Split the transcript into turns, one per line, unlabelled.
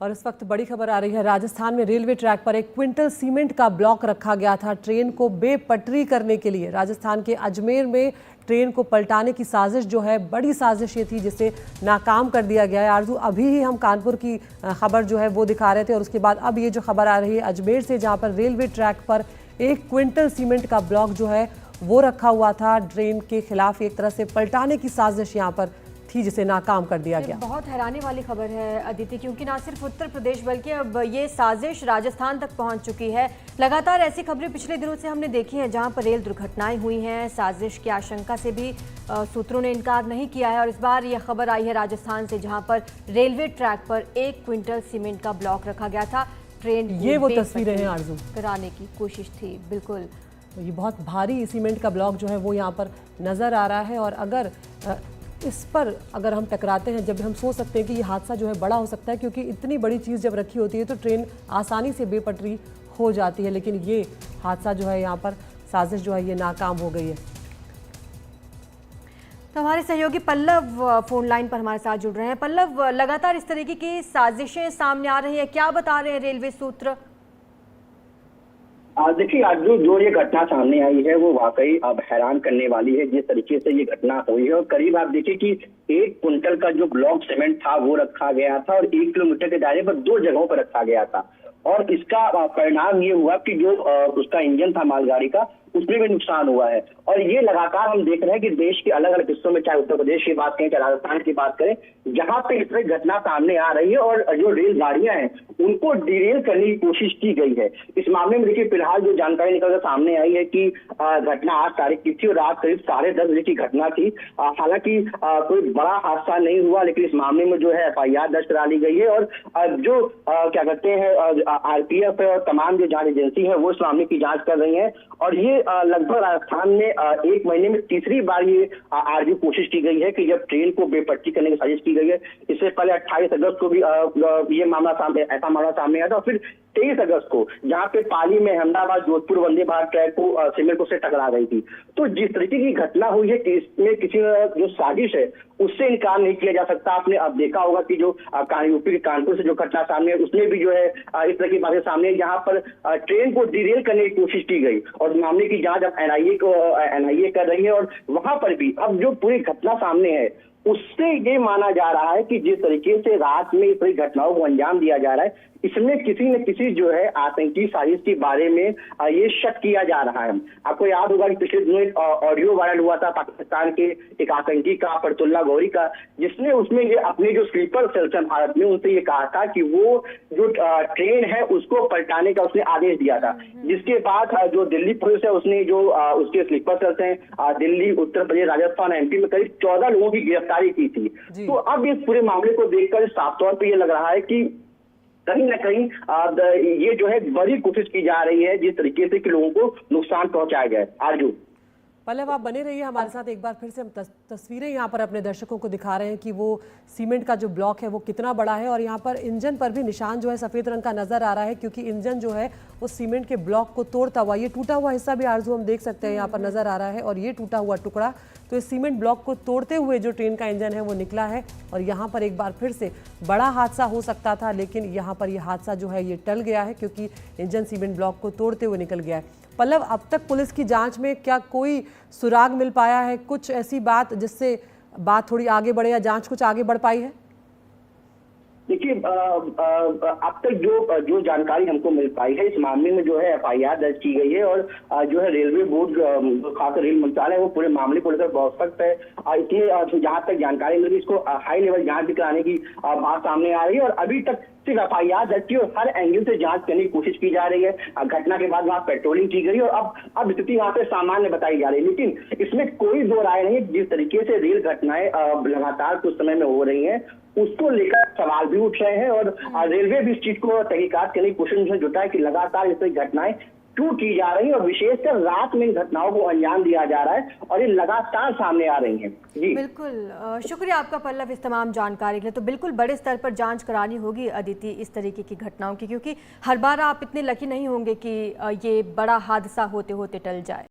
और इस वक्त बड़ी खबर आ रही है। राजस्थान में रेलवे ट्रैक पर 1 क्विंटल सीमेंट का ब्लॉक रखा गया था ट्रेन को बेपटरी करने के लिए। राजस्थान के अजमेर में ट्रेन को पलटाने की साजिश जो है, बड़ी साजिश ये थी जिसे नाकाम कर दिया गया है। आरजू, अभी ही हम कानपुर की खबर जो है वो दिखा रहे थे और उसके बाद अब ये जो खबर आ रही है अजमेर से, जहाँ पर रेलवे ट्रैक पर 1 क्विंटल सीमेंट का ब्लॉक जो है वो रखा हुआ था। ट्रेन के खिलाफ एक तरह से पलटाने की साजिश यहाँ पर थी जिसे नाकाम कर दिया गया।
बहुत हैरानी वाली खबर है अदिति, क्योंकि ना सिर्फ उत्तर प्रदेश बल्कि अब ये साजिश राजस्थान तक पहुंच चुकी है। लगातार ऐसी खबरें पिछले दिनों से हमने देखी हैं जहां पर रेल दुर्घटनाएं हुई हैं। साजिश की आशंका से भी सूत्रों ने इनकार नहीं किया है और इस बार यह खबर आई है राजस्थान से, जहां पर रेलवे ट्रैक पर 1 क्विंटल सीमेंट का ब्लॉक रखा गया था। ट्रेन
ये वो तस्वीरें हैं आरजू,
कराने की कोशिश थी। बिल्कुल,
तो ये बहुत भारी सीमेंट का ब्लॉक जो है वो यहाँ पर नजर आ रहा है और अगर इस पर अगर हम टकराते हैं, जब हम सोच सकते हैं कि ये हादसा जो है बड़ा हो सकता है, क्योंकि इतनी बड़ी चीज़ जब रखी होती है तो ट्रेन आसानी से बेपटरी हो जाती है। लेकिन ये हादसा जो है यहाँ पर साजिश जो है ये नाकाम हो गई है।
तो हमारे सहयोगी पल्लव फोन लाइन पर हमारे साथ जुड़ रहे हैं। पल्लव, लगातार इस तरीके की साजिशें सामने आ रही हैं, क्या बता रहे हैं रेलवे सूत्र?
देखिए, आज जो ये घटना सामने आई है वो वाकई अब हैरान करने वाली है। जिस तरीके से ये घटना हुई है और करीब आप देखिए कि 1 क्विंटल का जो ब्लॉक सीमेंट था वो रखा गया था और 1 किलोमीटर के दायरे पर 2 जगहों पर रखा गया था। और इसका परिणाम ये हुआ कि जो उसका इंजन था मालगाड़ी का, उसमें भी नुकसान हुआ है। और ये लगातार हम देख रहे हैं कि देश के अलग अलग हिस्सों में, चाहे उत्तर प्रदेश की बात करें, चाहे राजस्थान की बात करें, जहां पे इस तरह घटना सामने आ रही है और जो रेलगाड़ियां हैं उनको डिरेल करने की कोशिश की गई है। इस मामले में देखिए फिलहाल जो जानकारी निकल कर सामने आई है कि घटना 8 तारीख की थी और रात करीब 10:30 बजे की घटना थी। हालांकि कोई बड़ा हादसा नहीं हुआ, लेकिन इस मामले में जो है FIR दर्ज करा ली गई है और जो क्या कहते हैं RPF और तमाम जो जांच एजेंसी है वो इस मामले की जांच कर रही है। और ये लगभग राजस्थान में 1 महीने में तीसरी बार ये आरजू कोशिश की गई है कि जब ट्रेन को बेपटरी करने की साजिश की गई है। इससे पहले 28 अगस्त को भी ये मामला ऐसा मामला सामने आया था और फिर 23 अगस्त को जहां पे पाली में अहमदाबाद जोधपुर वंदे भारत ट्रैक को सीमेंट से टकरा गई थी। तो जिस तरीके की घटना हुई है कि इसमें किसी जो साजिश है उससे इनकार नहीं किया जा सकता। आपने अब देखा होगा कि जो यूपी के कानपुर से जो घटना सामने है उसमें भी जो है इस तरह की बातें सामने, जहां पर ट्रेन को डिरेल करने की कोशिश की गई और मामले की जांच अब NIA कर रही है। और वहां पर भी अब जो पूरी घटना सामने है उससे ये माना जा रहा है कि जिस तरीके से रात में इस तरह घटनाओं को अंजाम दिया जा रहा है, इसमें किसी न किसी जो है आतंकी साजिश के बारे में ये शक किया जा रहा है। आपको याद होगा कि पिछले दिनों एक ऑडियो वायरल हुआ था पाकिस्तान के एक आतंकी का, फरतुल्ला गौरी का, जिसने उसमें ये अपने जो स्लीपर सेल्स हैं भारत में उनसे ये कहा था कि वो जो ट्रेन है उसको पलटाने का उसने आदेश दिया था। जिसके बाद जो दिल्ली पुलिस है उसने जो उसके स्लीपर सेल्स हैं दिल्ली, उत्तर प्रदेश, राजस्थान, MP में करीब 14 लोगों की गिरफ्तारी की थी। तो अब इस पूरे मामले को देखकर साफ तौर पर यह लग रहा है कि कहीं ना कहीं ये जो है बड़ी कोशिश की जा रही है जिस तरीके से कि लोगों को नुकसान पहुंचाया जाए। आरजू,
पल्लव, आप बने रहिए हमारे साथ। एक बार फिर से हम तस्वीरें यहाँ पर अपने दर्शकों को दिखा रहे हैं कि वो सीमेंट का जो ब्लॉक है वो कितना बड़ा है और यहाँ पर इंजन पर भी निशान जो है सफ़ेद रंग का नजर आ रहा है, क्योंकि इंजन जो है वो सीमेंट के ब्लॉक को तोड़ता हुआ, ये टूटा हुआ हिस्सा भी आरजू हम देख सकते हैं यहाँ पर नजर आ रहा है। और ये टूटा हुआ टुकड़ा तो इस सीमेंट ब्लॉक को तोड़ते हुए जो ट्रेन का इंजन है वो निकला है। और यहाँ पर एक बार फिर से बड़ा हादसा हो सकता था, लेकिन यहाँ पर यह हादसा जो है ये टल गया है क्योंकि इंजन सीमेंट ब्लॉक को तोड़ते हुए निकल गया है। पल्लव, अब तक पुलिस की जांच में क्या कोई सुराग मिल पाया है, कुछ ऐसी बात जिससे बात थोड़ी आगे बढ़े या जांच कुछ आगे बढ़ पाई है?
देखिए, अब तक जो जानकारी हमको मिल पाई है, इस मामले में जो है FIR दर्ज की गई है और जो है रेलवे बोर्ड, खासकर रेल मंत्रालय है, वो पूरे मामले को लेकर बहुत सख्त है। इसलिए जहां तक जानकारी मिली इसको हाई लेवल जांच भी कराने की बात सामने आ रही है और अभी तक सिर्फ FIR दर्ज की और हर एंगल से जांच करने की कोशिश की जा रही है। घटना के बाद वहां पेट्रोलिंग की गई और अब स्थिति वहां पे सामान्य बताई जा रही है। लेकिन इसमें कोई दो राय नहीं, जिस तरीके से रेल घटनाएं लगातार कुछ समय में हो रही हैं उसको लेकर सवाल भी उठ रहे हैं और रेलवे भी इस चीज को तहकीकात करने की कोशिश में जुटा है कि लगातार इस तरह घटनाएं क्यों की जा रही है और विशेषकर रात में इन घटनाओं को अंजाम दिया जा रहा है और ये लगातार सामने आ रही हैं। जी
बिल्कुल, शुक्रिया आपका पल्लव इस तमाम जानकारी के लिए। तो बिल्कुल बड़े स्तर पर जांच करानी होगी अदिति इस तरीके की घटनाओं की, क्योंकि हर बार आप इतने लकी नहीं होंगे कि ये बड़ा हादसा होते होते टल जाए।